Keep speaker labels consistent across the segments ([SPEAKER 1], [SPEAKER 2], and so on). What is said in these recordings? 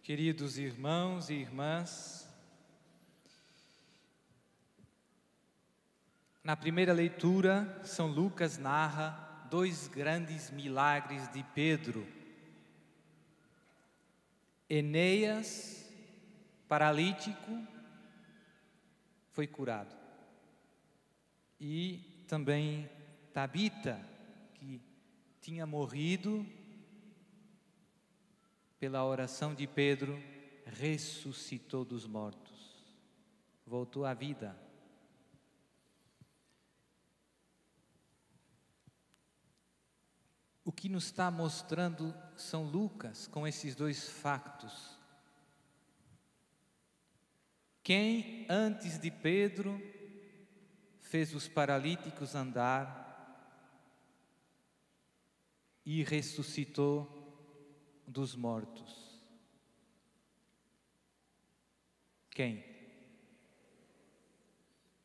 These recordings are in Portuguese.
[SPEAKER 1] Queridos irmãos e irmãs, na primeira leitura, São Lucas narra dois grandes milagres de Pedro. Enéas, paralítico, foi curado. E também Tabita, que tinha morrido, pela oração de Pedro, ressuscitou dos mortos, voltou à vida. O que nos está mostrando São Lucas com esses dois factos? Quem antes de Pedro fez os paralíticos andar e ressuscitou dos mortos? Quem?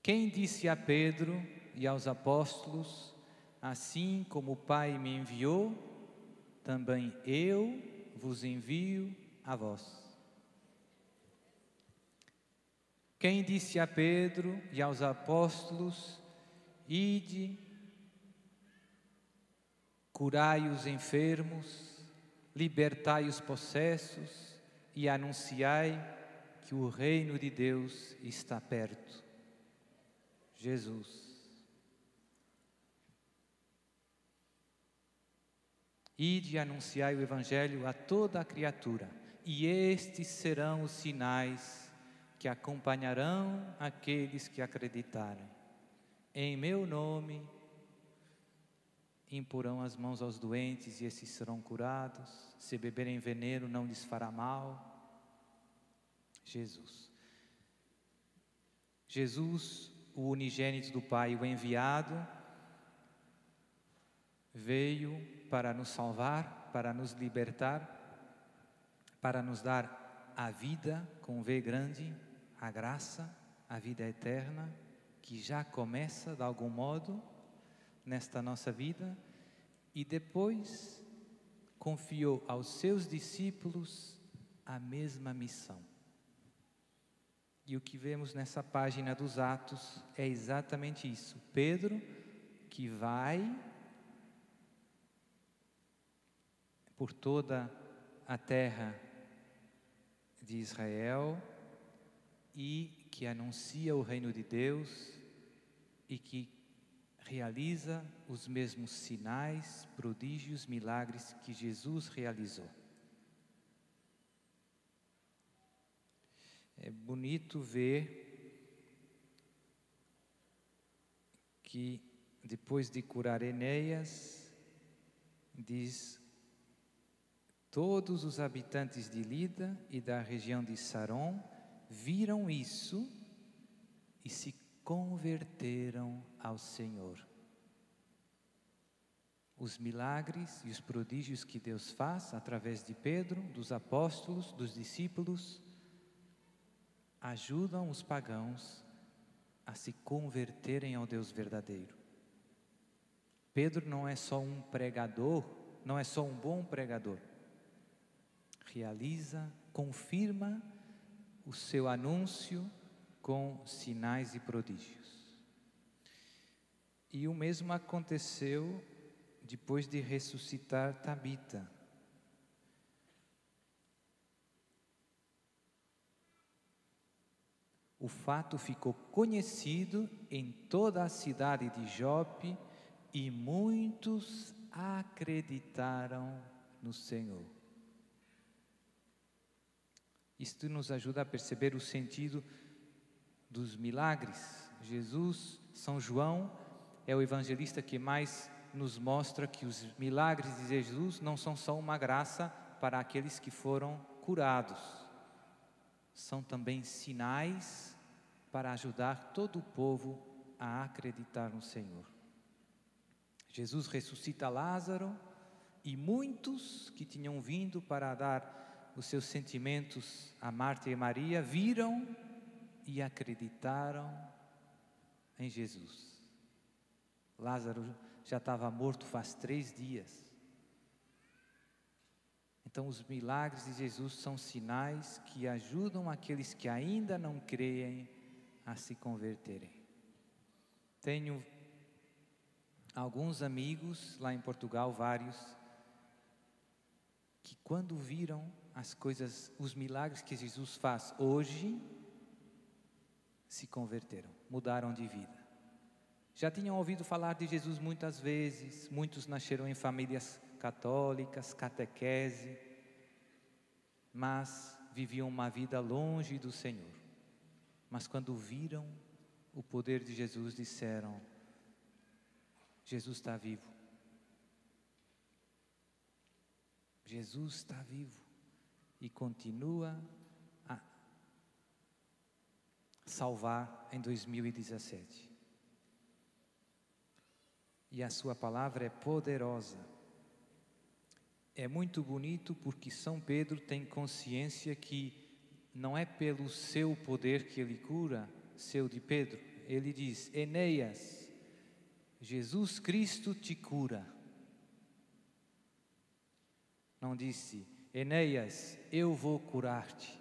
[SPEAKER 1] Quem disse a Pedro e aos apóstolos: assim como o Pai me enviou, também eu vos envio a vós? Quem disse a Pedro e aos apóstolos: ide, curai os enfermos, libertai os possessos e anunciai que o reino de Deus está perto? Jesus. Ide e anunciai o Evangelho a toda a criatura, e estes serão os sinais que acompanharão aqueles que acreditarem. Em meu nome imporão as mãos aos doentes e esses serão curados. Se beberem veneno, não lhes fará mal. Jesus. Jesus, o unigênito do Pai, o enviado, veio para nos salvar, para nos libertar, para nos dar a vida com V grande, a graça, a vida eterna, que já começa de algum modo nesta nossa vida, e depois confiou aos seus discípulos a mesma missão. E o que vemos nessa página dos Atos é exatamente isso. Pedro, que vai por toda a terra de Israel e que anuncia o reino de Deus e que realiza os mesmos sinais, prodígios, milagres que Jesus realizou. É bonito ver que depois de curar Enéas, diz: todos os habitantes de Lida e da região de Saron viram isso e se converteram ao Senhor. Os milagres e os prodígios que Deus faz através de Pedro, dos apóstolos, dos discípulos, ajudam os pagãos a se converterem ao Deus verdadeiro. Pedro não é só um pregador, não é só um bom pregador. Realiza, confirma o seu anúncio com sinais e prodígios. E o mesmo aconteceu depois de ressuscitar Tabita. O fato ficou conhecido em toda a cidade de Jope e muitos acreditaram no Senhor. Isto nos ajuda a perceber o sentido dos milagres. Jesus, São João, é o evangelista que mais nos mostra que os milagres de Jesus não são só uma graça para aqueles que foram curados. São também sinais para ajudar todo o povo a acreditar no Senhor. Jesus ressuscita Lázaro e muitos que tinham vindo para dar os seus sentimentos a Marta e Maria viram e acreditaram em Jesus. Lázaro já estava morto faz 3 dias. Então, os milagres de Jesus são sinais que ajudam aqueles que ainda não creem a se converterem. Tenho alguns amigos lá em Portugal, vários, que quando viram as coisas, os milagres que Jesus faz hoje, se converteram, mudaram de vida. Já tinham ouvido falar de Jesus muitas vezes, muitos nasceram em famílias católicas, catequese, mas viviam uma vida longe do Senhor. Mas quando viram o poder de Jesus, disseram: Jesus está vivo. Jesus está vivo e continua a salvar em 2017. E a sua palavra é poderosa. É muito bonito porque São Pedro tem consciência que não é pelo seu poder que ele cura, seu de Pedro. Ele diz: Enéas, Jesus Cristo te cura. Não disse: Enéas, eu vou curar-te.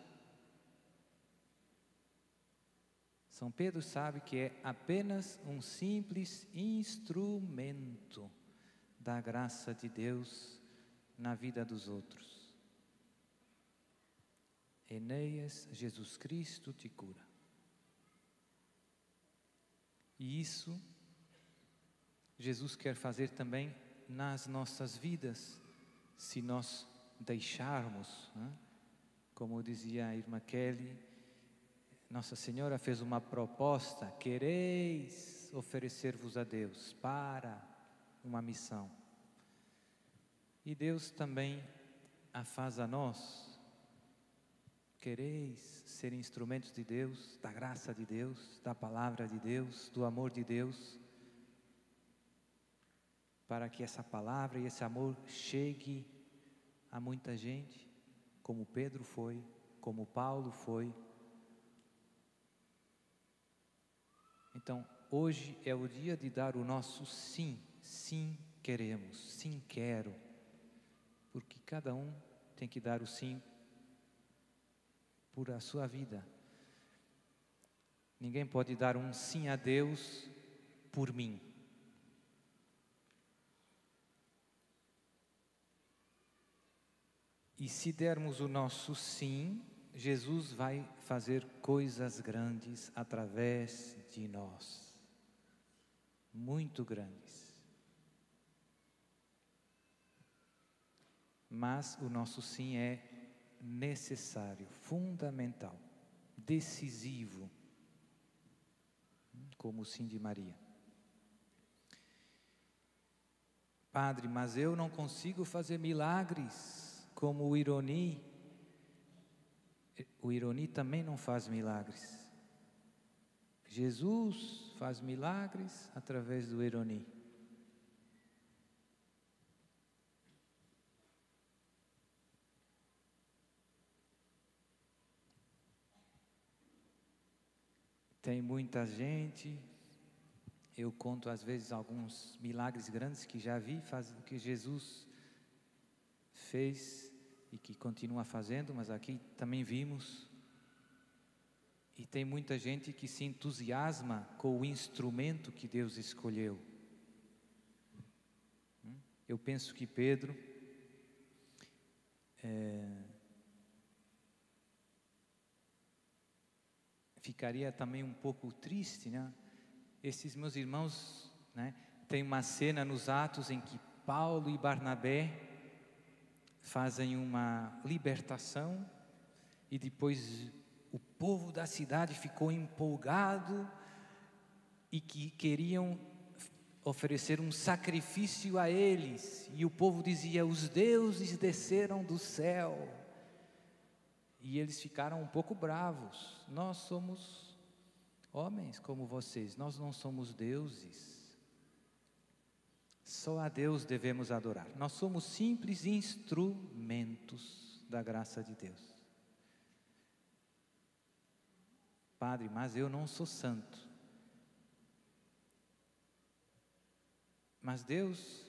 [SPEAKER 1] São Pedro sabe que é apenas um simples instrumento da graça de Deus na vida dos outros. Enéas, Jesus Cristo te cura. E isso Jesus quer fazer também nas nossas vidas, se nós deixarmos, né? Como dizia a irmã Kelly, Nossa Senhora fez uma proposta: quereis oferecer-vos a Deus para uma missão. E Deus também a faz a nós. Quereis ser instrumentos de Deus, da graça de Deus, da palavra de Deus, do amor de Deus, para que essa palavra e esse amor chegue a muita gente, como Pedro foi, como Paulo foi. Então, hoje é o dia de dar o nosso sim. Sim, queremos. Sim, quero. Porque cada um tem que dar o sim por a sua vida. Ninguém pode dar um sim a Deus por mim. E se dermos o nosso sim, Jesus vai fazer coisas grandes através de nós. Muito grandes. Mas o nosso sim é necessário, fundamental, decisivo, como o sim de Maria. Padre, mas eu não consigo fazer milagres como o Ironi. O Ironi também não faz milagres. Jesus faz milagres através do Ironi. Tem muita gente, eu conto às vezes alguns milagres grandes que já vi, que Jesus fez e que continua fazendo, mas aqui também vimos. E tem muita gente que se entusiasma com o instrumento que Deus escolheu. Eu penso que Pedro ficaria também um pouco triste, né? Esses meus irmãos, né? Tem uma cena nos Atos em que Paulo e Barnabé fazem uma libertação e depois o povo da cidade ficou empolgado e que queriam oferecer um sacrifício a eles. E o povo dizia: os deuses desceram do céu. E eles ficaram um pouco bravos. Nós somos homens como vocês, nós não somos deuses. Só a Deus devemos adorar. Nós somos simples instrumentos da graça de Deus. Padre, mas eu não sou santo. Mas Deus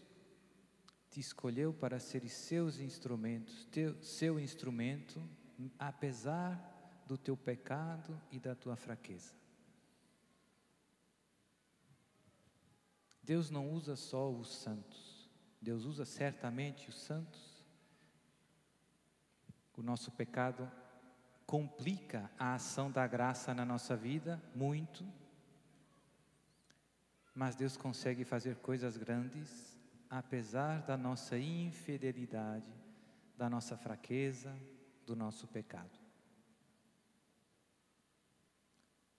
[SPEAKER 1] te escolheu para seres seus instrumentos, seu instrumento, apesar do teu pecado e da tua fraqueza. Deus não usa só os santos, Deus usa certamente os santos. O nosso pecado complica a ação da graça na nossa vida muito, mas Deus consegue fazer coisas grandes, apesar da nossa infidelidade, da nossa fraqueza, do nosso pecado.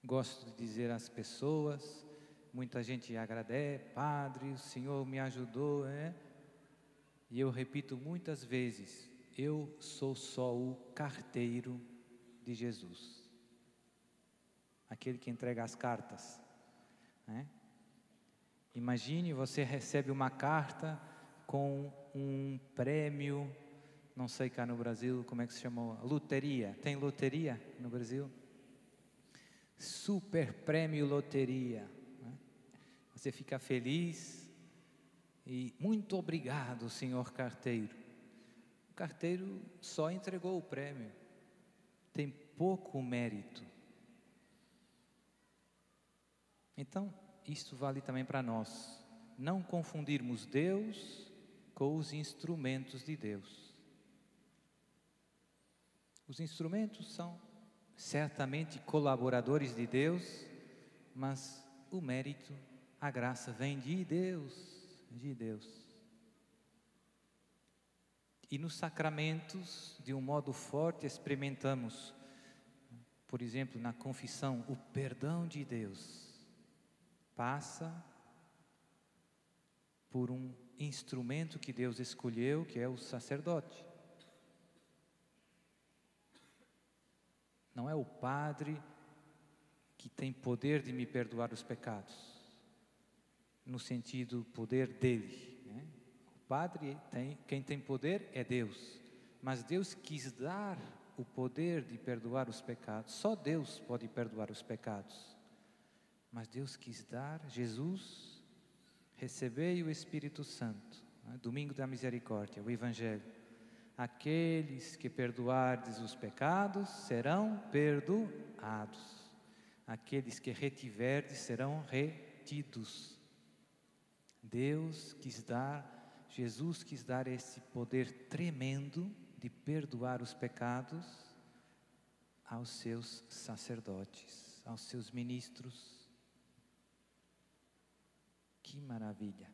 [SPEAKER 1] Gosto de dizer às pessoas, muita gente agradece, Padre, o Senhor me ajudou, E eu repito muitas vezes, eu sou só o carteiro de Jesus. Aquele que entrega as cartas, Imagine, você recebe uma carta com um prêmio, não sei cá no Brasil, como é que se chama? Loteria. Tem loteria no Brasil? Super prêmio loteria. Você fica feliz e muito obrigado, senhor carteiro. O carteiro só entregou o prêmio. Tem pouco mérito. Então, isso vale também para nós. Não confundirmos Deus com os instrumentos de Deus. Os instrumentos são certamente colaboradores de Deus, mas o mérito, a graça vem de Deus, de Deus. E nos sacramentos, de um modo forte, experimentamos, por exemplo, na confissão, o perdão de Deus. Passa por um instrumento que Deus escolheu, que é o sacerdote. Não é o padre que tem poder de me perdoar os pecados, no sentido poder dele, O padre quem tem poder é Deus, mas Deus quis dar o poder de perdoar os pecados. Só Deus pode perdoar os pecados. Mas Deus quis dar, Jesus, recebei o Espírito Santo, Domingo da Misericórdia, o Evangelho. Aqueles que perdoardes os pecados serão perdoados. Aqueles que retiverdes serão retidos. Deus quis dar, Jesus quis dar esse poder tremendo de perdoar os pecados aos seus sacerdotes, aos seus ministros. Que maravilha!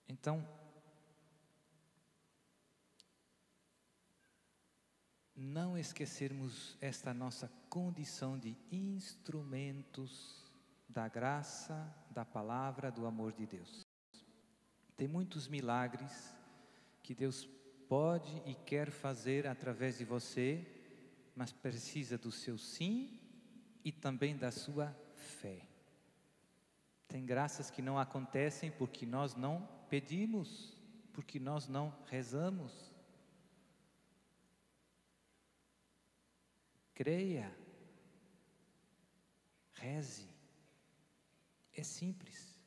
[SPEAKER 1] Então, não esquecermos esta nossa condição de instrumentos da graça, da palavra, do amor de Deus. Tem muitos milagres que Deus pode e quer fazer através de você, mas precisa do seu sim e também da sua fé. Tem graças que não acontecem porque nós não pedimos, porque nós não rezamos. Creia, reze, é simples.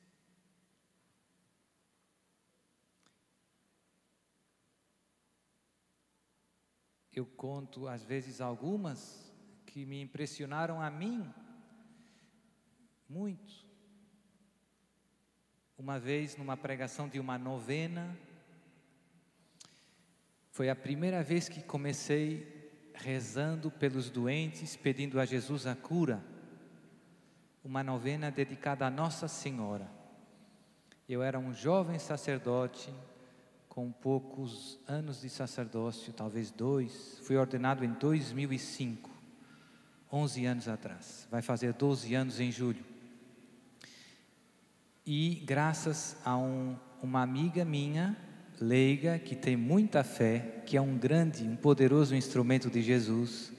[SPEAKER 1] Eu conto às vezes algumas que me impressionaram a mim muito. Uma vez, numa pregação de uma novena, foi a primeira vez que comecei rezando pelos doentes, pedindo a Jesus a cura. Uma novena dedicada a Nossa Senhora. Eu era um jovem sacerdote, com poucos anos de sacerdócio, talvez 2. Fui ordenado em 2005, 11 anos atrás. Vai fazer 12 anos em julho. E graças a uma amiga minha, leiga, que tem muita fé, que é um poderoso instrumento de Jesus,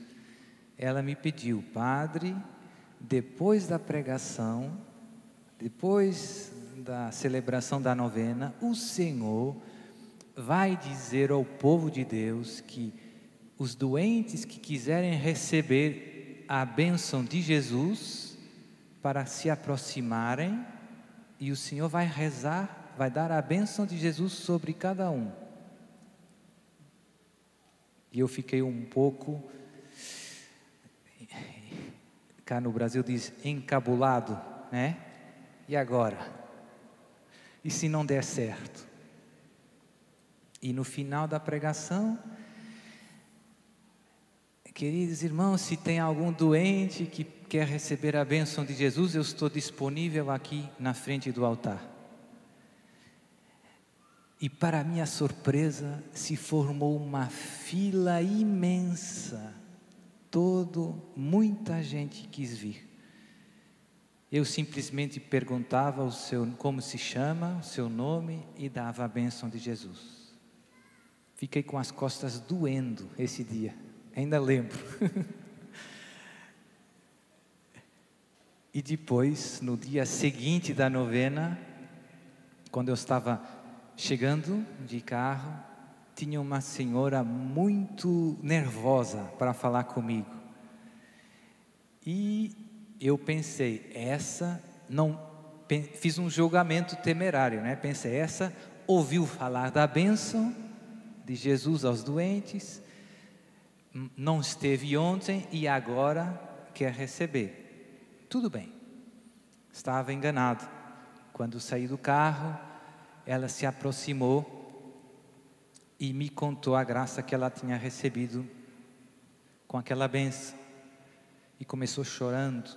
[SPEAKER 1] ela me pediu: Padre, depois da pregação, depois da celebração da novena, o Senhor vai dizer ao povo de Deus que os doentes que quiserem receber a bênção de Jesus, para se aproximarem e o Senhor vai rezar, vai dar a bênção de Jesus sobre cada um. E eu fiquei um pouco, cá no Brasil diz encabulado, né? E agora? E se não der certo? E no final da pregação, queridos irmãos, se tem algum doente que quer receber a bênção de Jesus, eu estou disponível aqui na frente do altar. E para minha surpresa, se formou uma fila imensa. Muita gente quis vir. Eu simplesmente perguntava como se chama, o seu nome, e dava a bênção de Jesus. Fiquei com as costas doendo esse dia, ainda lembro. E depois, no dia seguinte da novena, quando eu estava chegando de carro, tinha uma senhora muito nervosa para falar comigo. E eu pensei, fiz um julgamento temerário, né? Pensei, essa ouviu falar da bênção de Jesus aos doentes, não esteve ontem e agora quer receber. Tudo bem, estava enganado. Quando saí do carro, ela se aproximou e me contou a graça que ela tinha recebido com aquela bênção. E começou chorando.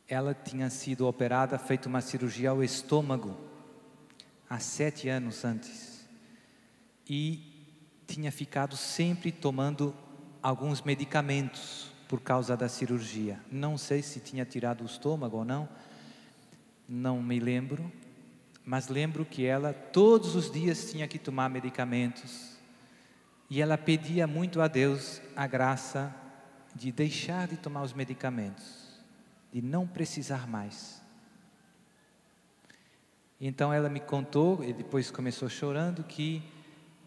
[SPEAKER 1] Ela tinha sido operada, feito uma cirurgia ao estômago, há 7 anos antes. E tinha ficado sempre tomando alguns medicamentos por causa da cirurgia. Não sei se tinha tirado o estômago ou não, não me lembro. Mas lembro que ela todos os dias tinha que tomar medicamentos. E ela pedia muito a Deus a graça de deixar de tomar os medicamentos, de não precisar mais. Então ela me contou, e depois começou chorando, que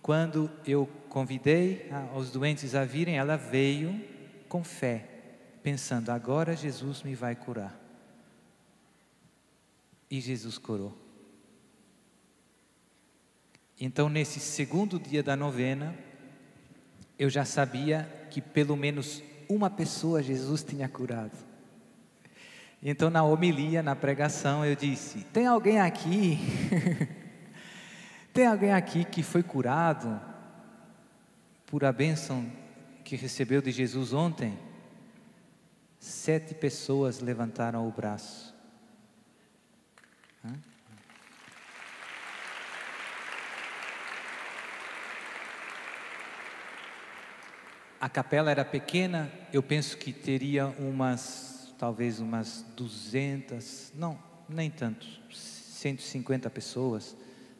[SPEAKER 1] quando eu convidei os doentes a virem, ela veio com fé, pensando, agora Jesus me vai curar. E Jesus curou. Então, nesse segundo dia da novena, eu já sabia que pelo menos uma pessoa Jesus tinha curado. Então, na homilia, na pregação, eu disse, tem alguém aqui, tem alguém aqui que foi curado por a bênção que recebeu de Jesus ontem? 7 pessoas levantaram o braço. A capela era pequena, eu penso que teria talvez umas 200, não, nem tanto, 150 pessoas,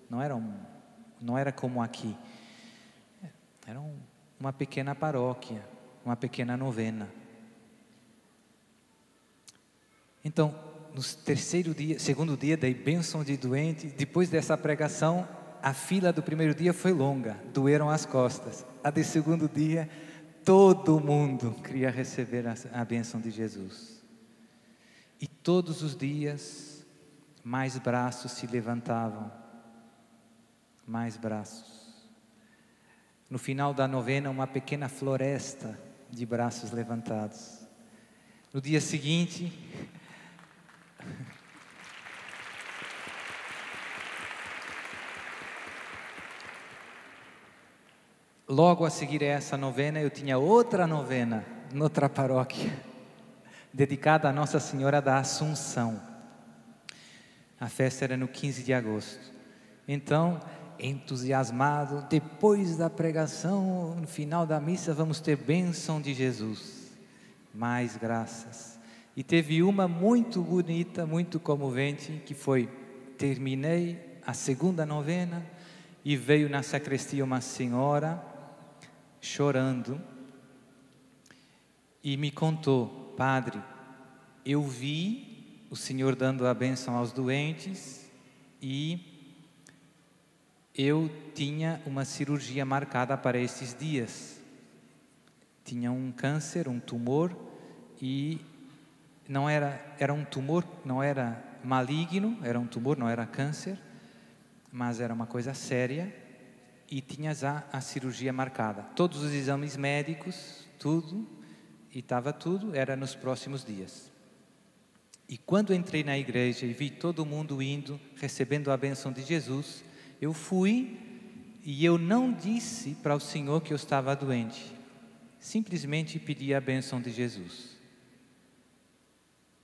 [SPEAKER 1] não era como aqui, era uma pequena paróquia, uma pequena novena. Então, no segundo dia, dei bênção de doente, depois dessa pregação, a fila do primeiro dia foi longa, doeram as costas, a do segundo dia, todo mundo queria receber a bênção de Jesus. E todos os dias, mais braços se levantavam. Mais braços. No final da novena, uma pequena floresta de braços levantados. No dia seguinte, logo a seguir a essa novena, eu tinha outra novena, noutra paróquia, dedicada a Nossa Senhora da Assunção. A festa era no 15 de agosto. Então, entusiasmado, depois da pregação, no final da missa, vamos ter bênção de Jesus. Mais graças. E teve uma muito bonita, muito comovente, que foi, terminei a segunda novena, e veio na sacristia uma senhora, chorando, e me contou, padre, eu vi o Senhor dando a bênção aos doentes e eu tinha uma cirurgia marcada para esses dias. Tinha um câncer, um tumor, e era um tumor, não era maligno, era um tumor, não era câncer, mas era uma coisa séria e tinha já a cirurgia marcada. Todos os exames médicos, tudo, e estava tudo, era nos próximos dias. E quando entrei na igreja e vi todo mundo indo, recebendo a bênção de Jesus, eu fui e eu não disse para o Senhor que eu estava doente. Simplesmente pedi a bênção de Jesus.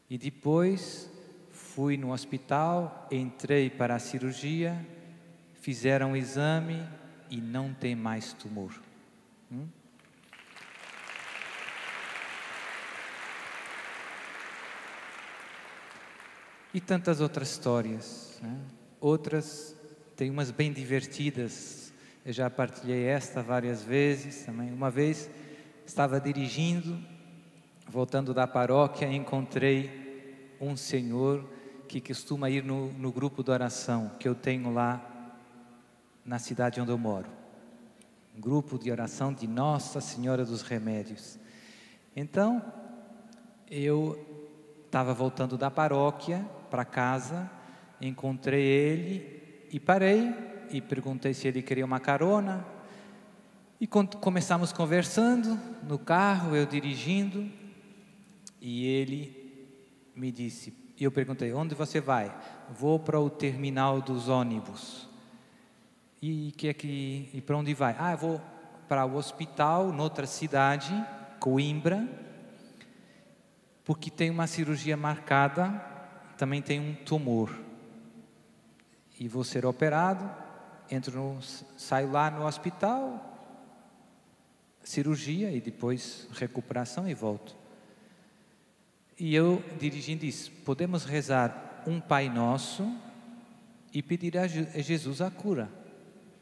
[SPEAKER 1] E depois fui no hospital, entrei para a cirurgia, fizeram um exame e não tem mais tumor. E tantas outras histórias, né? Outras, tem umas bem divertidas, eu já partilhei esta várias vezes também. Uma vez estava dirigindo, voltando da paróquia, encontrei um senhor que costuma ir no grupo de oração que eu tenho lá na cidade onde eu moro. Um grupo de oração de Nossa Senhora dos Remédios. Então, eu estava voltando da paróquia para casa, encontrei ele e parei e perguntei se ele queria uma carona. E começamos conversando no carro, eu dirigindo, e ele me disse, e eu perguntei, onde você vai? Vou para o terminal dos ônibus. E para onde vai? Eu vou para o hospital, noutra cidade, Coimbra, porque tem uma cirurgia marcada, também tem um tumor. E vou ser operado, saio lá no hospital, cirurgia e depois recuperação e volto. E eu, dirigindo, disse, podemos rezar um Pai Nosso e pedir a Jesus a cura,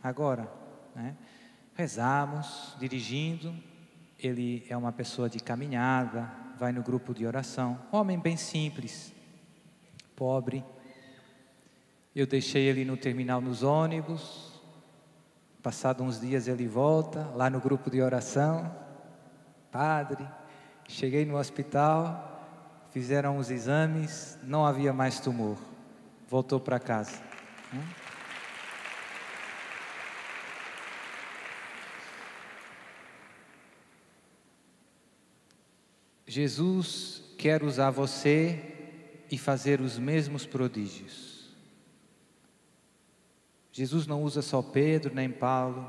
[SPEAKER 1] agora, né? Rezamos, dirigindo, ele é uma pessoa de caminhada, vai no grupo de oração, homem bem simples, pobre. Eu deixei ele no terminal nos ônibus, passado uns dias ele volta, lá no grupo de oração, padre, cheguei no hospital, fizeram os exames, não havia mais tumor, voltou para casa. Jesus quer usar você e fazer os mesmos prodígios. Jesus não usa só Pedro nem Paulo.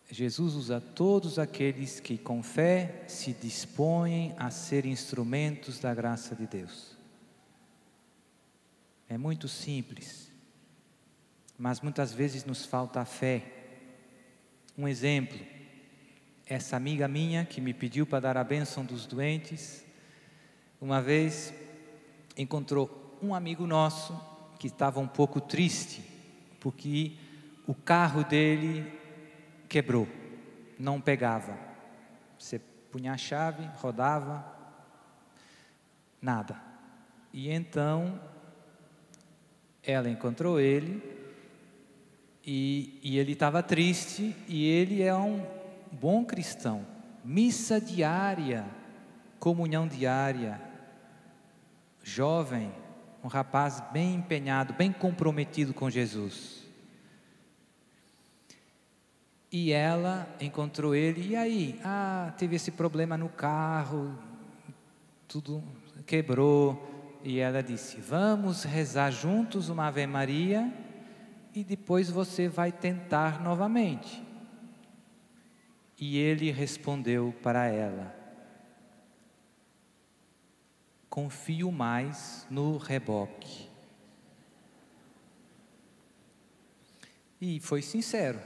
[SPEAKER 1] Jesus usa todos aqueles que com fé se dispõem a ser instrumentos da graça de Deus. É muito simples, mas muitas vezes nos falta a fé. Um exemplo, essa amiga minha que me pediu para dar a bênção dos doentes, uma vez encontrou um amigo nosso que estava um pouco triste, porque o carro dele quebrou, não pegava. Você punha a chave, rodava, nada. E então, ela encontrou ele, e ele estava triste, e ele é um bom cristão. Missa diária, comunhão diária, jovem, um rapaz bem empenhado, bem comprometido com Jesus. E ela encontrou ele, e aí? Teve esse problema no carro, tudo quebrou. E ela disse, vamos rezar juntos uma Ave Maria, e depois você vai tentar novamente. E ele respondeu para ela, confio mais no reboque. E foi sincero,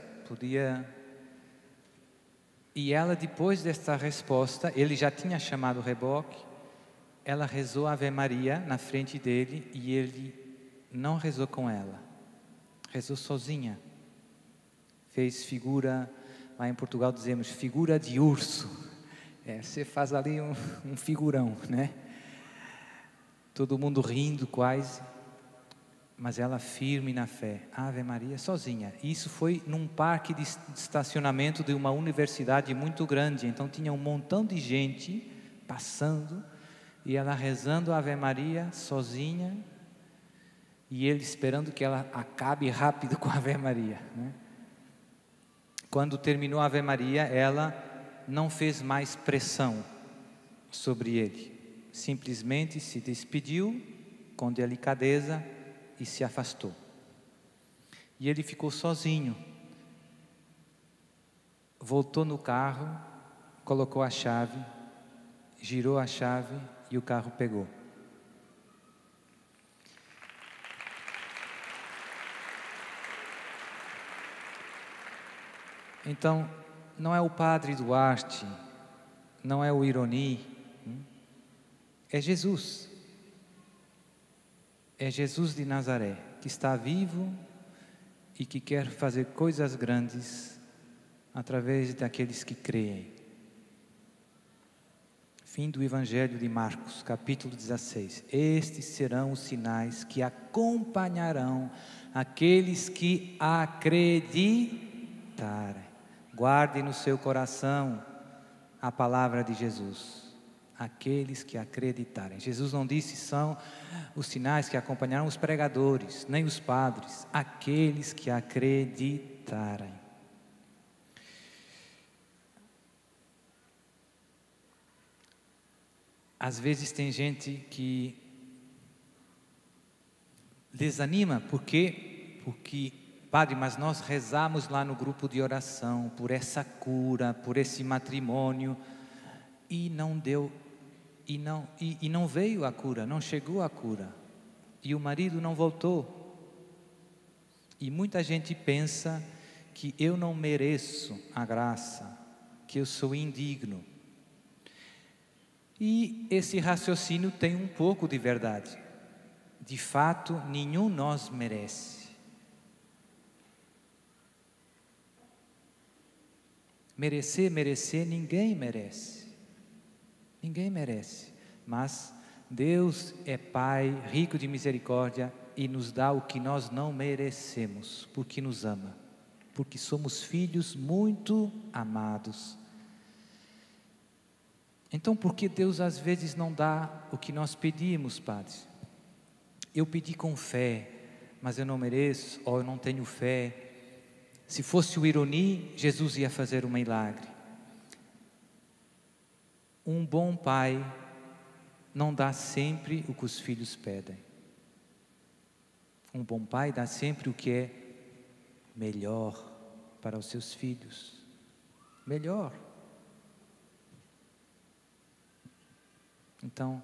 [SPEAKER 1] E ela, depois desta resposta, ele já tinha chamado o reboque, ela rezou a Ave Maria na frente dele e ele não rezou com ela, rezou sozinha. Fez figura, lá em Portugal dizemos figura de urso. Você faz ali um figurão, né? Todo mundo rindo quase, mas ela firme na fé, Ave Maria, sozinha. Isso foi num parque de estacionamento de uma universidade muito grande, então tinha um montão de gente passando, e ela rezando a Ave Maria sozinha, e ele esperando que ela acabe rápido com a Ave Maria, né? Quando terminou a Ave Maria, ela não fez mais pressão sobre ele, simplesmente se despediu com delicadeza e se afastou. E ele ficou sozinho, voltou no carro, colocou a chave, girou a chave e o carro pegou. Então, não é o Padre Duarte, não é o Ironi, é Jesus. É Jesus de Nazaré, que está vivo e que quer fazer coisas grandes através daqueles que creem. Fim do Evangelho de Marcos, capítulo 16. Estes serão os sinais que acompanharão aqueles que acreditarem. Guarde no seu coração a palavra de Jesus. Aqueles que acreditarem. Jesus não disse são os sinais que acompanharão os pregadores, nem os padres. Aqueles que acreditarem. Às vezes tem gente que desanima, porque Padre, mas nós rezamos lá no grupo de oração por essa cura, por esse matrimônio, e não deu, e não veio a cura, não chegou a cura, e o marido não voltou. E muita gente pensa que eu não mereço a graça, que eu sou indigno. E esse raciocínio tem um pouco de verdade. De fato, nenhum nós merece. Merecer, ninguém merece. Ninguém merece. Mas Deus é Pai, rico de misericórdia, e nos dá o que nós não merecemos, porque nos ama. Porque somos filhos muito amados. Então, por que Deus às vezes não dá o que nós pedimos, Padre? Eu pedi com fé, mas eu não mereço, ou eu não tenho fé. Se fosse o Ironi, Jesus ia fazer um milagre. Um bom pai não dá sempre o que os filhos pedem. Um bom pai dá sempre o que é melhor para os seus filhos. Melhor. Então,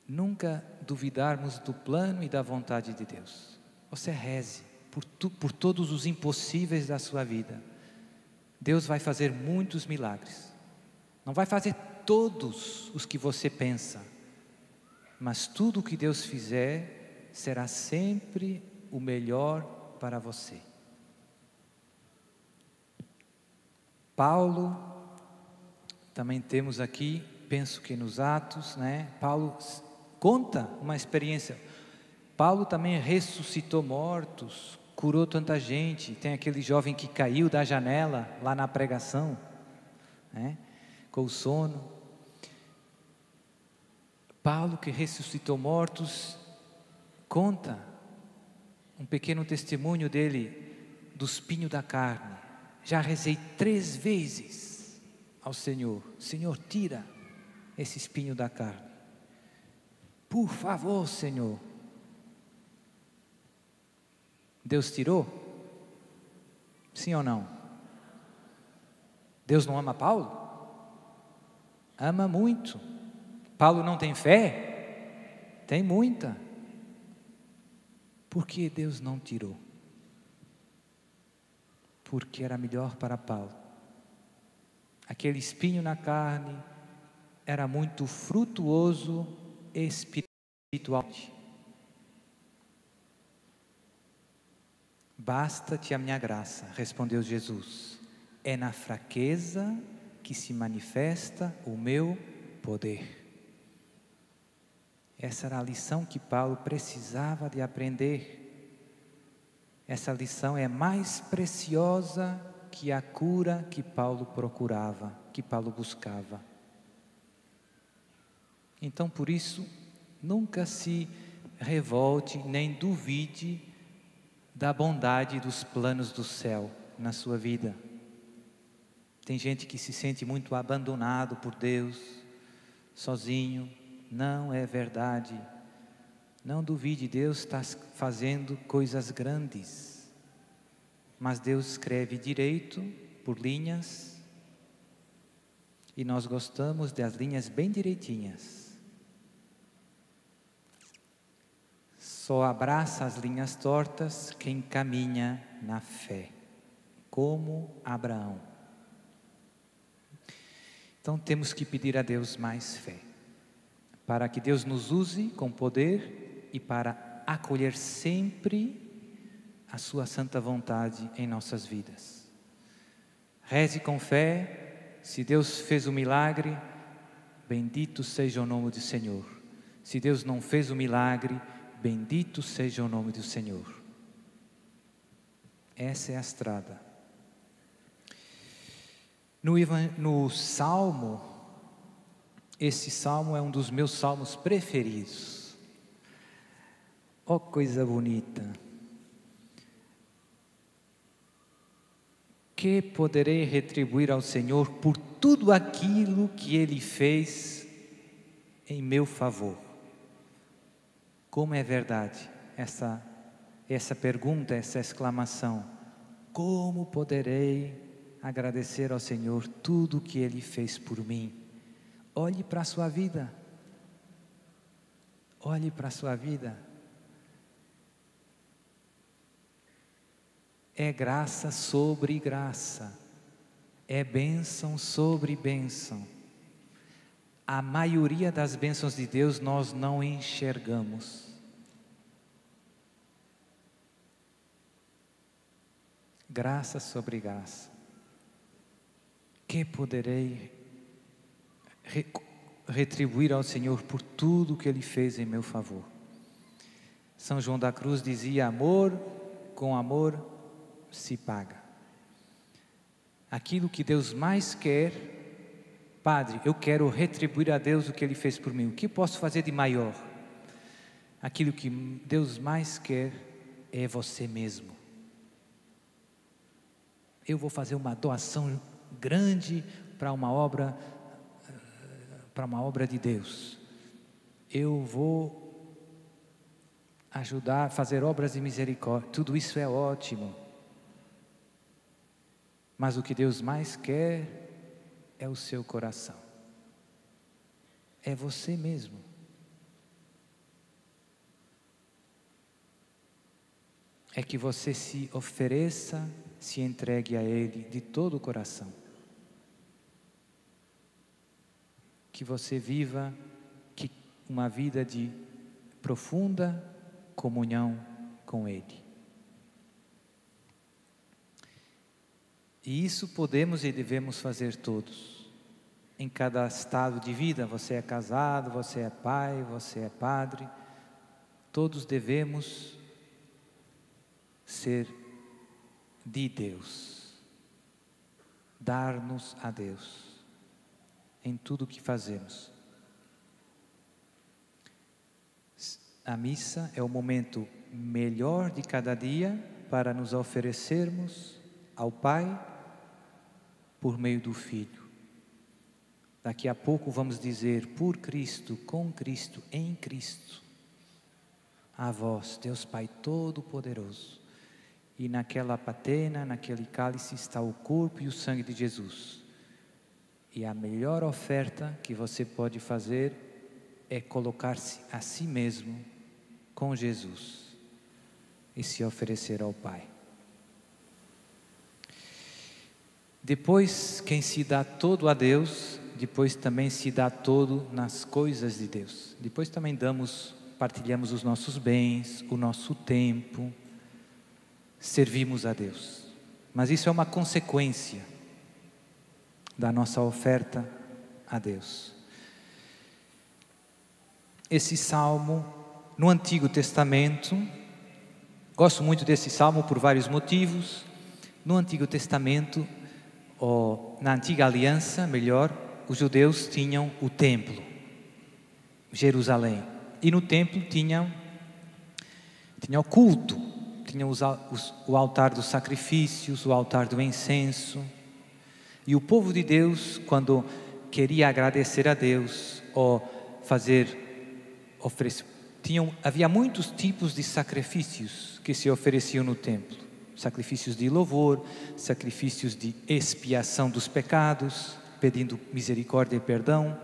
[SPEAKER 1] nunca duvidarmos do plano e da vontade de Deus. Você reze por todos os impossíveis da sua vida. Deus vai fazer muitos milagres. Não vai fazer todos os que você pensa, mas tudo o que Deus fizer será sempre o melhor para você. Paulo, também temos aqui, penso que nos Atos, né? Paulo conta uma experiência. Paulo também ressuscitou mortos, curou tanta gente. Tem aquele jovem que caiu da janela lá na pregação, né? Com o sono. Paulo, que ressuscitou mortos, conta um pequeno testemunho dele do espinho da carne. Já rezei 3 vezes ao Senhor: Senhor, tira esse espinho da carne. Por favor, Senhor. Deus tirou? Sim ou não? Deus não ama Paulo? Ama muito. Paulo não tem fé? Tem muita. Por que Deus não tirou? Porque era melhor para Paulo. Aquele espinho na carne era muito frutuoso espiritualmente. Basta-te a minha graça, respondeu Jesus. É na fraqueza que se manifesta o meu poder. Essa era a lição que Paulo precisava de aprender. Essa lição é mais preciosa que a cura que Paulo procurava, que Paulo buscava. Então, por isso, nunca se revolte nem duvide da bondade dos planos do céu na sua vida. Tem gente que se sente muito abandonado por Deus, sozinho. Não é verdade. Não duvide, Deus está fazendo coisas grandes. Mas Deus escreve direito, por linhas, e nós gostamos das linhas bem direitinhas. Só abraça as linhas tortas quem caminha na fé, como Abraão. Então temos que pedir a Deus mais fé, para que Deus nos use com poder e para acolher sempre a sua santa vontade em nossas vidas. Reze com fé. Se Deus fez o milagre, bendito seja o nome do Senhor. Se Deus não fez o milagre, bendito seja o nome do Senhor. Essa é a estrada. No Salmo, esse Salmo é um dos meus salmos preferidos. Oh, coisa bonita! Que poderei retribuir ao Senhor por tudo aquilo que Ele fez em meu favor? Como é verdade essa pergunta, essa exclamação. Como poderei agradecer ao Senhor tudo o que Ele fez por mim? Olhe para a sua vida. Olhe para a sua vida. É graça sobre graça. É bênção sobre bênção. A maioria das bênçãos de Deus nós não enxergamos. Graça sobre graça. Que poderei retribuir ao Senhor por tudo que Ele fez em meu favor? São João da Cruz dizia: amor com amor se paga. Aquilo que Deus mais quer, Padre, eu quero retribuir a Deus o que Ele fez por mim. O que posso fazer de maior? Aquilo que Deus mais quer é você mesmo. Eu vou fazer uma doação grande para uma obra de Deus. Eu vou ajudar a fazer obras de misericórdia. Tudo isso é ótimo. Mas o que Deus mais quer é o seu coração. É você mesmo. É que você se ofereça, se entregue a Ele de todo o coração. Que você viva uma vida de profunda comunhão com Ele. E isso podemos e devemos fazer todos. Em cada estado de vida, você é casado, você é pai, você é padre. Todos devemos ser de Deus. Dar-nos a Deus em tudo o que fazemos. A missa é o momento melhor de cada dia para nos oferecermos ao Pai por meio do Filho. Daqui a pouco vamos dizer: por Cristo, com Cristo, em Cristo. A vós, Deus Pai Todo-Poderoso. E naquela patena, naquele cálice está o corpo e o sangue de Jesus. E a melhor oferta que você pode fazer é colocar-se a si mesmo com Jesus e se oferecer ao Pai. Depois, quem se dá todo a Deus, depois também se dá todo nas coisas de Deus. Depois também partilhamos os nossos bens, o nosso tempo, servimos a Deus. Mas isso é uma consequência da nossa oferta a Deus. Esse salmo, no Antigo Testamento, gosto muito desse salmo por vários motivos. No Antigo Testamento, ou na Antiga Aliança, melhor, os judeus tinham o templo. Jerusalém. E no templo tinha o culto, tinha o altar dos sacrifícios, o altar do incenso. E o povo de Deus, quando queria agradecer a Deus ou havia muitos tipos de sacrifícios que se ofereciam no templo. Sacrifícios de louvor, sacrifícios de expiação dos pecados, pedindo misericórdia e perdão,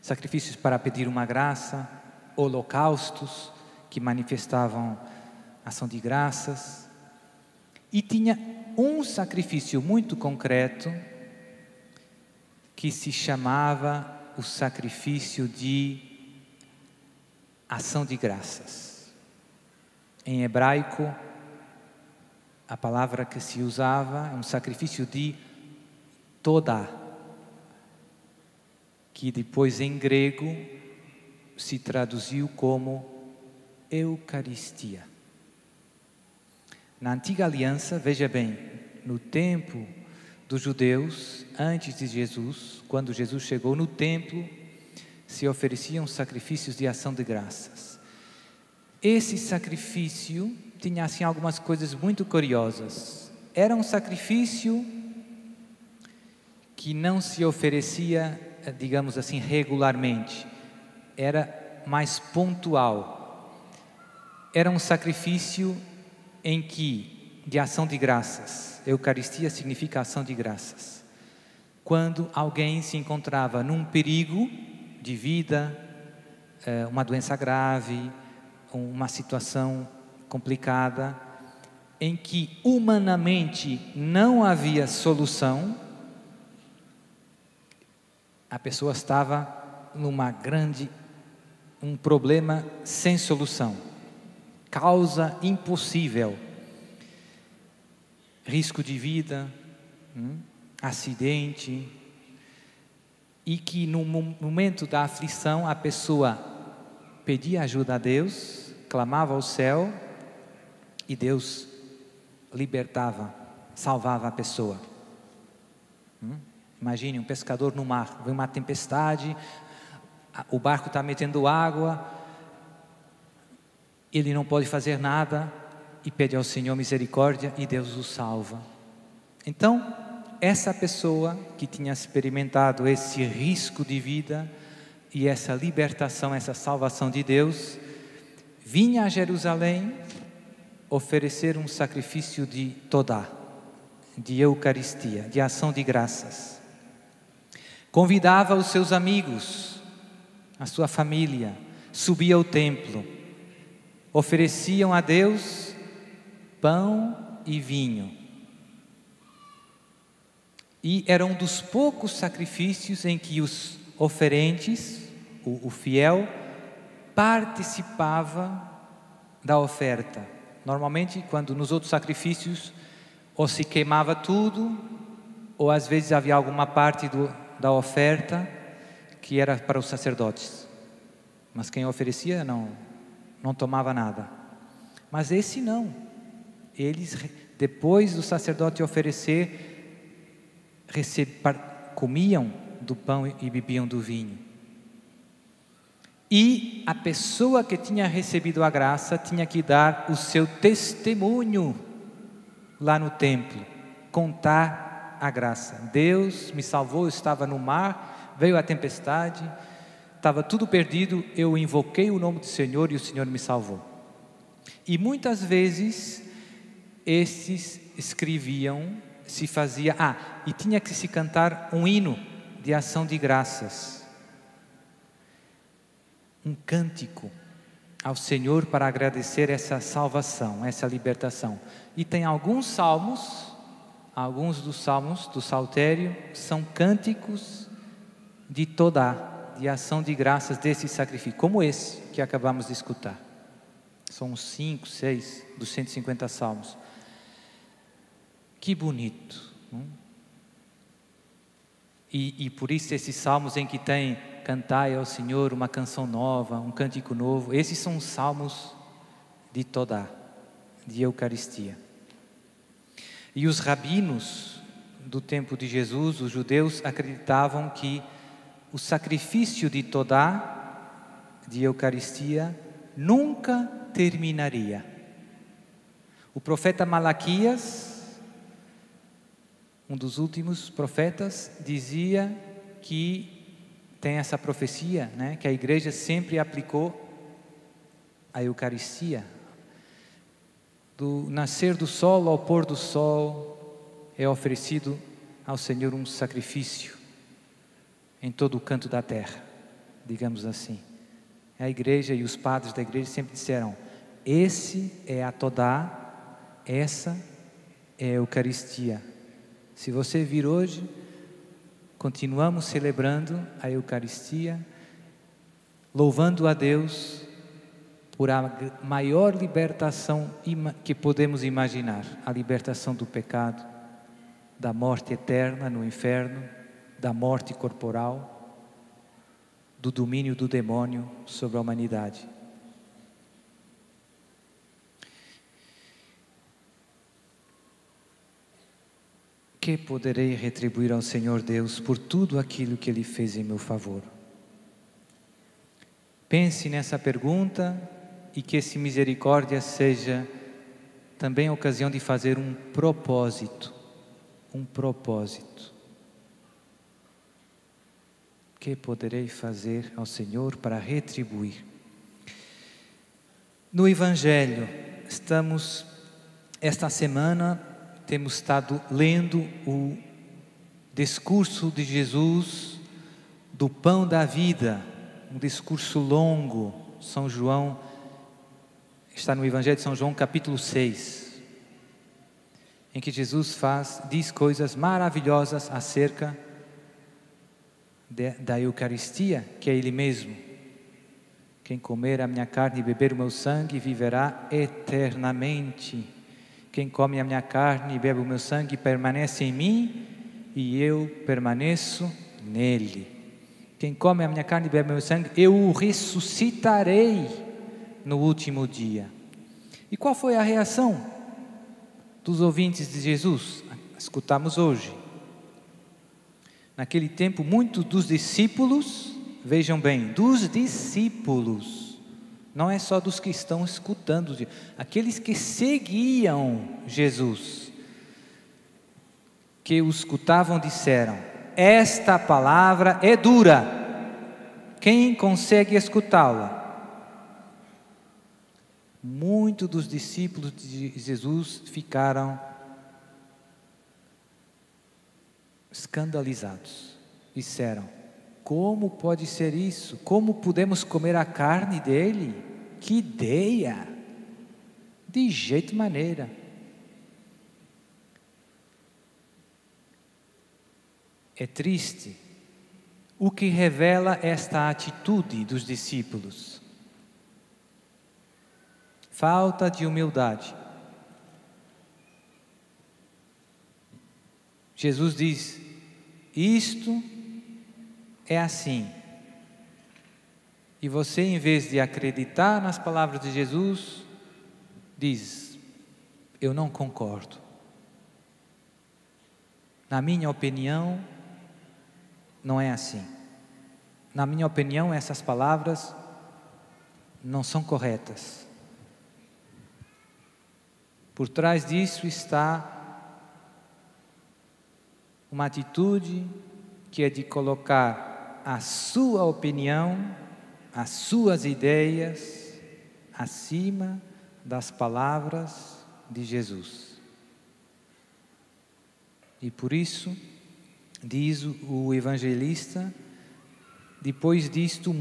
[SPEAKER 1] sacrifícios para pedir uma graça, holocaustos que manifestavam ação de graças. E tinha um sacrifício muito concreto que se chamava o sacrifício de ação de graças. Em hebraico, a palavra que se usava é um sacrifício de todá, que depois em grego se traduziu como Eucaristia. Na antiga aliança, veja bem, no tempo dos judeus, antes de Jesus, quando Jesus chegou no templo, se ofereciam sacrifícios de ação de graças. Esse sacrifício tinha assim algumas coisas muito curiosas. Era um sacrifício que não se oferecia, digamos assim, regularmente. Era mais pontual. Era um sacrifício de ação de graças. Eucaristia significa ação de graças. Quando alguém se encontrava num perigo de vida, uma doença grave, uma situação complicada, em que humanamente não havia solução, a pessoa estava um problema sem solução, causa impossível, risco de vida, acidente, e que no momento da aflição a pessoa pedia ajuda a Deus, clamava ao céu e Deus libertava, salvava a pessoa. Imagine um pescador no mar, vem uma tempestade, o barco está metendo água, ele não pode fazer nada e pede ao Senhor misericórdia e Deus o salva. Então, essa pessoa que tinha experimentado esse risco de vida e essa libertação, essa salvação de Deus, vinha a Jerusalém oferecer um sacrifício de todá, de Eucaristia, de ação de graças. Convidava os seus amigos, a sua família, subia ao templo, ofereciam a Deus pão e vinho. E era um dos poucos sacrifícios em que os oferentes, o fiel, participava da oferta. Normalmente, quando nos outros sacrifícios, ou se queimava tudo, ou às vezes havia alguma parte da oferta que era para os sacerdotes. Mas quem oferecia não tomava nada. Mas esse não. Eles, depois do sacerdote oferecer, comiam do pão e bebiam do vinho. E a pessoa que tinha recebido a graça tinha que dar o seu testemunho lá no templo, contar a graça. Deus me salvou, eu estava no mar, veio a tempestade, estava tudo perdido, eu invoquei o nome do Senhor e o Senhor me salvou. E muitas vezes esses escreviam, e tinha que se cantar um hino de ação de graças, um cântico ao Senhor para agradecer essa salvação, essa libertação. E tem alguns dos salmos do saltério são cânticos de todá, de ação de graças desse sacrifício, como esse que acabamos de escutar. São uns 5, 6 dos 150 salmos. Que bonito. E por isso esses salmos em que tem cantai ao Senhor uma canção nova, um cântico novo, esses são os salmos de todá, de Eucaristia. E os rabinos do tempo de Jesus, os judeus, acreditavam que o sacrifício de Todá, de Eucaristia, nunca terminaria. O profeta Malaquias, um dos últimos profetas, dizia que tem essa profecia, né, que a igreja sempre aplicou a Eucaristia. Do nascer do sol ao pôr do sol é oferecido ao Senhor um sacrifício em todo o canto da terra, digamos assim. A igreja e os padres da igreja sempre disseram: esse é a Todá, essa é a Eucaristia. Se você vir hoje, continuamos celebrando a Eucaristia, louvando a Deus por a maior libertação que podemos imaginar, a libertação do pecado, da morte eterna no inferno, da morte corporal, do domínio do demônio sobre a humanidade. Que poderei retribuir ao Senhor Deus por tudo aquilo que Ele fez em meu favor? Pense nessa pergunta e que essa misericórdia seja também a ocasião de fazer um propósito. Um propósito. Que poderei fazer ao Senhor para retribuir? No Evangelho, esta semana, temos estado lendo o discurso de Jesus do pão da vida, um discurso longo. São João, está no Evangelho de São João, capítulo 6, em que Jesus diz coisas maravilhosas acerca da Eucaristia, que é Ele mesmo. Quem comer a minha carne e beber o meu sangue viverá eternamente. Quem come a minha carne e bebe o meu sangue permanece em mim e eu permaneço nele. Quem come a minha carne e bebe o meu sangue, eu o ressuscitarei no último dia. E qual foi a reação dos ouvintes de Jesus? Escutamos hoje. Naquele tempo, muitos dos discípulos, vejam bem, dos discípulos, não é só dos que estão escutando, aqueles que seguiam Jesus, que o escutavam, disseram: esta palavra é dura, quem consegue escutá-la? Muitos dos discípulos de Jesus ficaram escandalizados, disseram: como pode ser isso? Como podemos comer a carne dele? Que ideia! De jeito maneira. É triste o que revela esta atitude dos discípulos. Falta de humildade. Jesus diz: isto é assim. E você, em vez de acreditar nas palavras de Jesus, diz: eu não concordo. Na minha opinião, não é assim. Na minha opinião, essas palavras não são corretas. Por trás disso está uma atitude que é de colocar a sua opinião, as suas ideias, acima das palavras de Jesus. E por isso, diz o evangelista, depois disto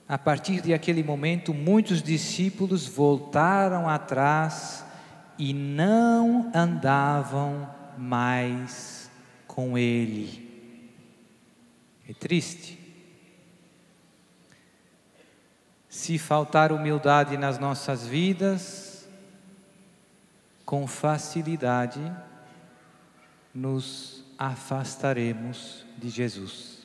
[SPEAKER 1] a partir daquele momento, muitos discípulos voltaram atrás e não andavam mais com ele. É triste. Se faltar humildade nas nossas vidas, com facilidade nos afastaremos de Jesus.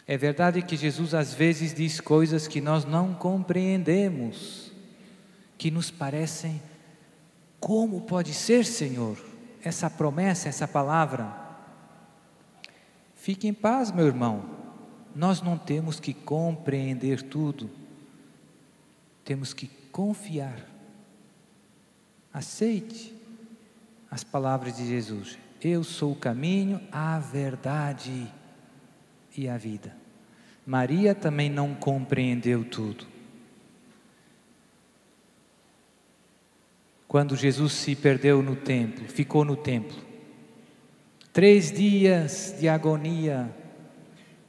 [SPEAKER 1] É verdade que Jesus às vezes diz coisas que nós não compreendemos, que nos parecem Como pode ser, Senhor, essa promessa, essa palavra? Fique em paz, meu irmão. Nós não temos que compreender tudo. Temos que confiar. Aceite as palavras de Jesus. Eu sou o caminho, a verdade e a vida. Maria também não compreendeu tudo. Quando Jesus se perdeu no templo, ficou no templo, 3 dias de agonia.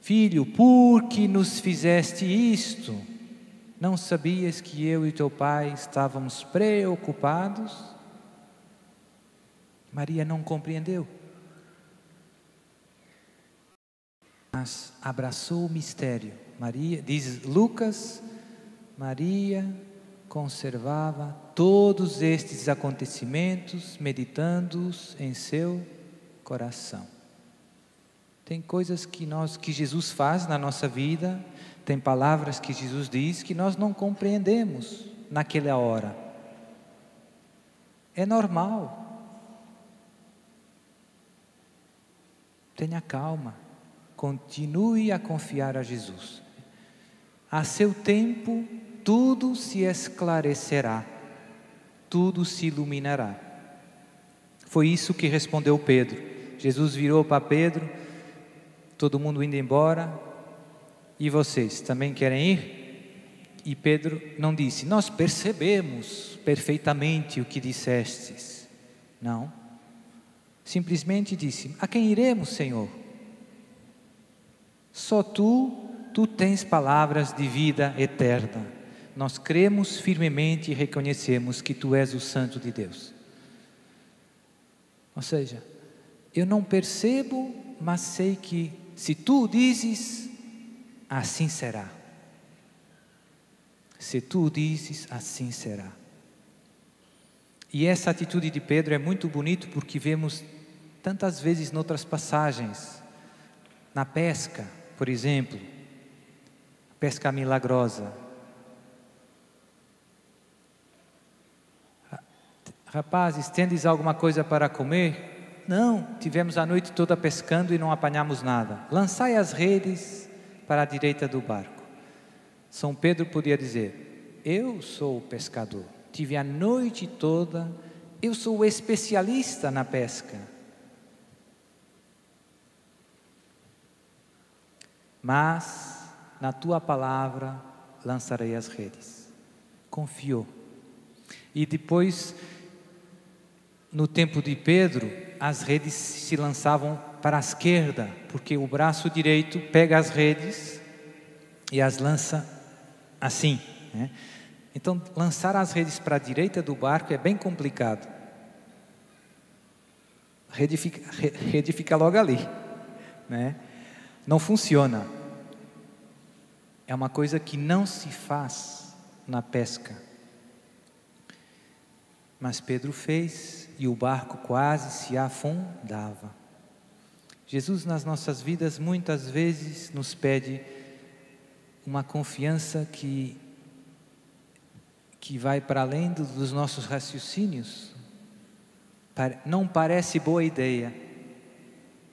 [SPEAKER 1] Filho, por que nos fizeste isto? Não sabias que eu e teu pai estávamos preocupados? Maria não compreendeu, mas abraçou o mistério. Maria, diz Lucas, Maria conservava todos estes acontecimentos, meditando-os em seu coração. Tem coisas que Jesus faz na nossa vida, tem palavras que Jesus diz que nós não compreendemos naquela hora. É normal. Tenha calma, continue a confiar a Jesus. A seu tempo, tudo se esclarecerá, tudo se iluminará. Foi isso que respondeu Pedro. Jesus virou para Pedro, todo mundo indo embora, e vocês também querem ir? E Pedro não disse, nós percebemos perfeitamente o que dissestes. Não. Simplesmente disse, a quem iremos, Senhor? Só tu tens palavras de vida eterna. Nós cremos firmemente e reconhecemos que tu és o Santo de Deus. Ou seja, eu não percebo, mas sei que se tu dizes, assim será. Se tu dizes, assim será. E essa atitude de Pedro é muito bonito porque vemos tantas vezes em outras passagens. Na pesca, por exemplo, pesca milagrosa. Rapazes, tendes alguma coisa para comer? Não, tivemos a noite toda pescando e não apanhamos nada. Lançai as redes para a direita do barco. São Pedro podia dizer, eu sou o pescador, tive a noite toda, eu sou o especialista na pesca. Mas na tua palavra lançarei as redes. Confiou. E depois, no tempo de Pedro, as redes se lançavam para a esquerda, porque o braço direito pega as redes e as lança assim, né? Então, lançar as redes para a direita do barco é bem complicado. A rede fica logo ali, né? Não funciona. É uma coisa que não se faz na pesca. Mas Pedro fez e o barco quase se afundava. Jesus nas nossas vidas muitas vezes nos pede uma confiança que vai para além dos nossos raciocínios. Não parece boa ideia,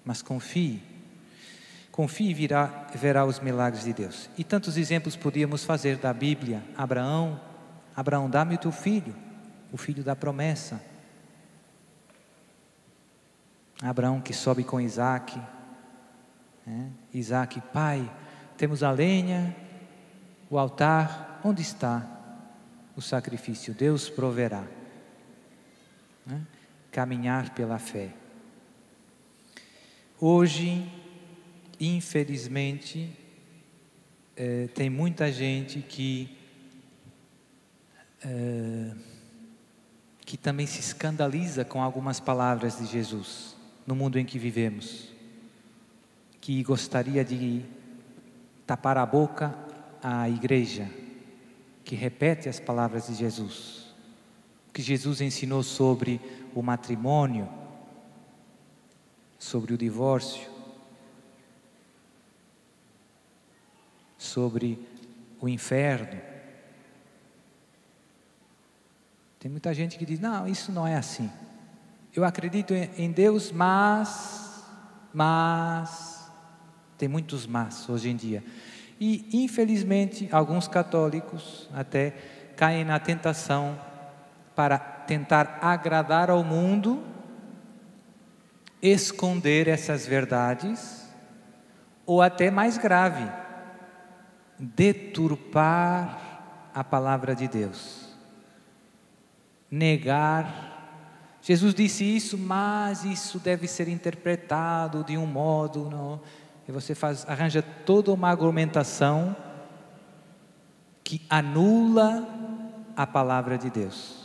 [SPEAKER 1] mas confie. Confie e verá os milagres de Deus. E tantos exemplos podíamos fazer da Bíblia. Abraão, dá-me o teu filho, o filho da promessa. Abraão que sobe com Isaac, né? Isaac, pai, temos a lenha, o altar, onde está o sacrifício? Deus proverá, né? Caminhar pela fé. Hoje, infelizmente, tem muita gente que também se escandaliza com algumas palavras de Jesus no mundo em que vivemos, que gostaria de tapar a boca à igreja que repete as palavras de Jesus, que Jesus ensinou sobre o matrimônio, sobre o divórcio, sobre o inferno. Tem muita gente que diz, não, isso não é assim. Eu acredito em Deus, mas, tem muitos mas hoje em dia. E, infelizmente, alguns católicos até caem na tentação para tentar agradar ao mundo, esconder essas verdades, ou até mais grave, deturpar a palavra de Deus. Negar. Jesus disse isso, mas isso deve ser interpretado de um modo, não. E você arranja toda uma argumentação que anula a palavra de Deus.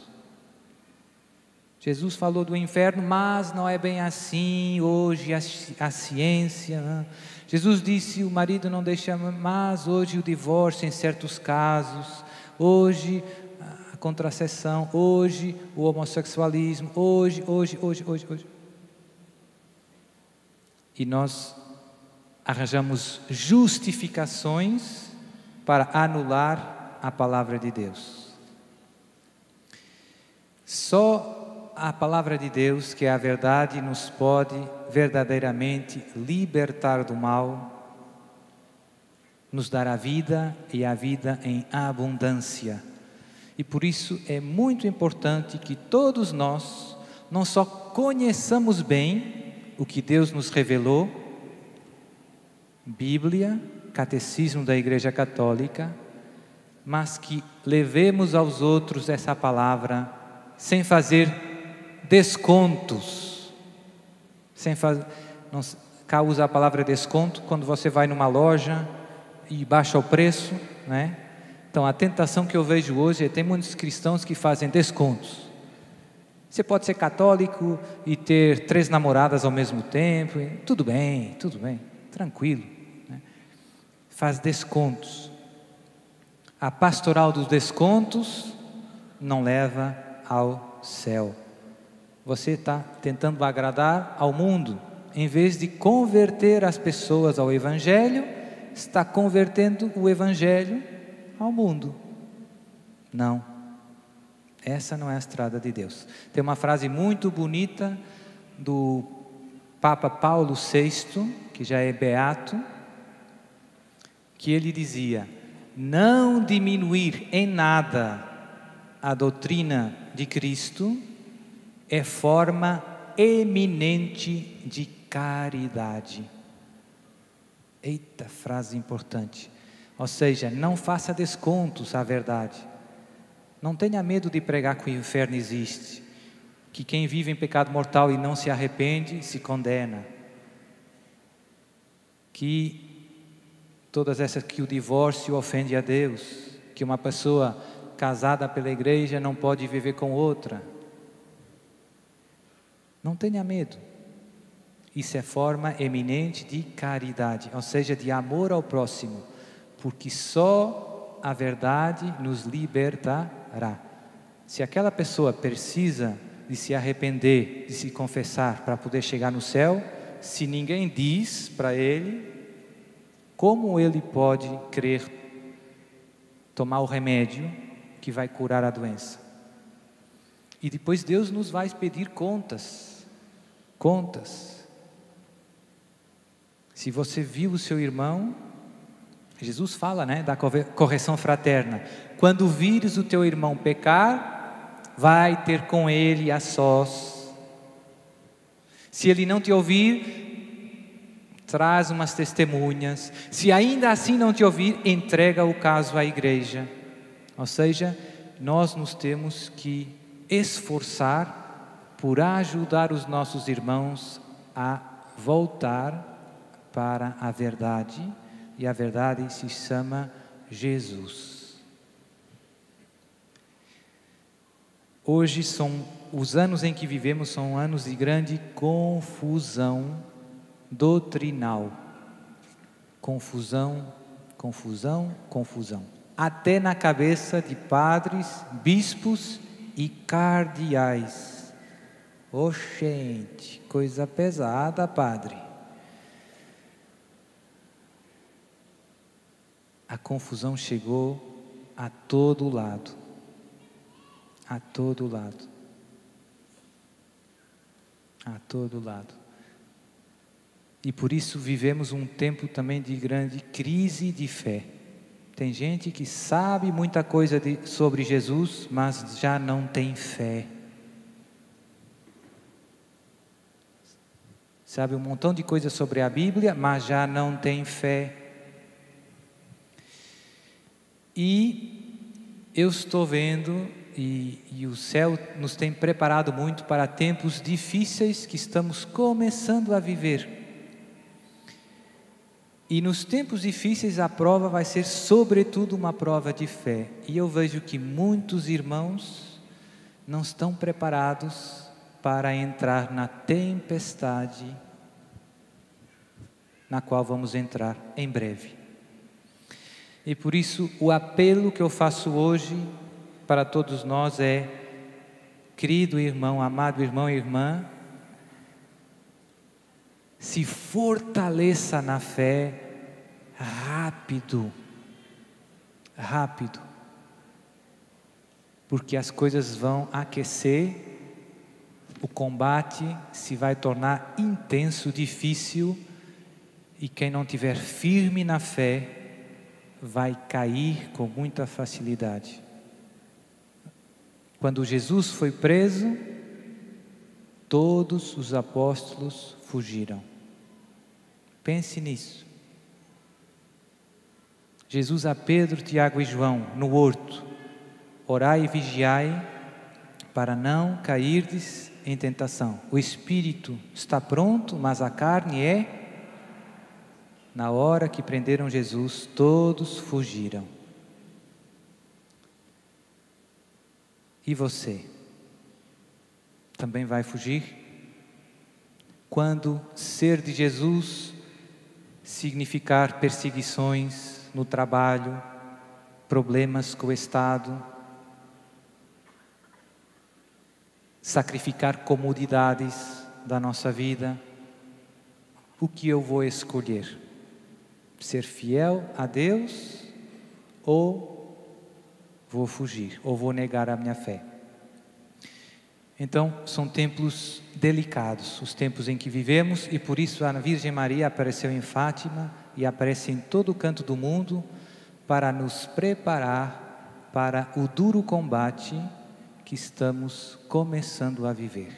[SPEAKER 1] Jesus falou do inferno, mas não é bem assim, hoje a ciência. Jesus disse, o marido não deixa, mas hoje o divórcio em certos casos, hoje a contracepção, hoje o homossexualismo, hoje. E nós arranjamos justificações para anular a palavra de Deus. Só a palavra de Deus, que é a verdade, nos pode verdadeiramente libertar do mal, nos dar a vida e a vida em abundância. E por isso é muito importante que todos nós não só conheçamos bem o que Deus nos revelou, Bíblia, Catecismo da Igreja Católica, mas que levemos aos outros essa palavra sem fazer descontos. Cá usa a palavra desconto quando você vai numa loja e baixa o preço, né? Então a tentação que eu vejo hoje é tem muitos cristãos que fazem descontos. Você pode ser católico e ter 3 namoradas ao mesmo tempo, tudo bem, tranquilo, né? Faz descontos. A pastoral dos descontos não leva ao céu. Você está tentando agradar ao mundo, em vez de converter as pessoas ao Evangelho, está convertendo o Evangelho ao mundo. Não, essa não é a estrada de Deus. Tem uma frase muito bonita do Papa Paulo VI, que já é beato, que ele dizia: não diminuir em nada a doutrina de Cristo é forma eminente de caridade. Eita, frase importante. Ou seja, não faça descontos à verdade. Não tenha medo de pregar que o inferno existe, que quem vive em pecado mortal e não se arrepende, se condena. Que todas essas, que o divórcio ofende a Deus, que uma pessoa casada pela igreja não pode viver com outra. Não tenha medo. Isso é forma eminente de caridade, ou seja, de amor ao próximo, porque só a verdade nos libertará. Se aquela pessoa precisa de se arrepender, de se confessar para poder chegar no céu, se ninguém diz para ele, como ele pode crer tomar o remédio que vai curar a doença? E depois Deus nos vai pedir contas. Se você viu o seu irmão, Jesus fala, né, da correção fraterna. Quando vires o teu irmão pecar, vai ter com ele a sós. Se ele não te ouvir, traz umas testemunhas. Se ainda assim não te ouvir, entrega o caso à igreja. Ou seja, nós nos temos que esforçar por ajudar os nossos irmãos a voltar para a verdade, e a verdade se chama Jesus. Hoje os anos em que vivemos são anos de grande confusão doutrinal. Confusão. Até na cabeça de padres, bispos e cardeais. Gente, coisa pesada, padre. A confusão chegou a todo lado. A todo lado. A todo lado. E por isso vivemos um tempo também de grande crise de fé. Tem gente que sabe muita coisa sobre Jesus, mas já não tem fé. Sabe um montão de coisas sobre a Bíblia, mas já não tem fé. E eu estou vendo, e o céu nos tem preparado muito para tempos difíceis que estamos começando a viver. E nos tempos difíceis a prova vai ser sobretudo uma prova de fé. E eu vejo que muitos irmãos não estão preparados para entrar na tempestade na qual vamos entrar em breve. E por isso o apelo que eu faço hoje para todos nós é: querido irmão, amado irmão e irmã, se fortaleça na fé rápido, rápido, porque as coisas vão aquecer, o combate se vai tornar intenso, difícil, e quem não tiver firme na fé vai cair com muita facilidade. Quando Jesus foi preso, todos os apóstolos fugiram. Pense nisso. Jesus a Pedro, Tiago e João no horto: orai e vigiai para não cairdes em tentação. O espírito está pronto, mas a carne é... Na hora que prenderam Jesus, todos fugiram. E você? Também vai fugir? Quando ser de Jesus significar perseguições no trabalho, problemas com o Estado, sacrificar comodidades da nossa vida, o que eu vou escolher? Ser fiel a Deus ou vou fugir, ou vou negar a minha fé? Então, são tempos delicados, os tempos em que vivemos, e por isso a Virgem Maria apareceu em Fátima e aparece em todo canto do mundo para nos preparar para o duro combate que estamos começando a viver.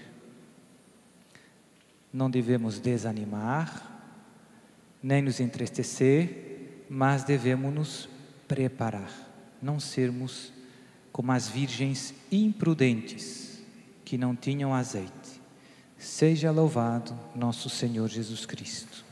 [SPEAKER 1] Não devemos desanimar, nem nos entristecer, mas devemos nos preparar, não sermos como as virgens imprudentes que não tinham azeite. Seja louvado nosso Senhor Jesus Cristo.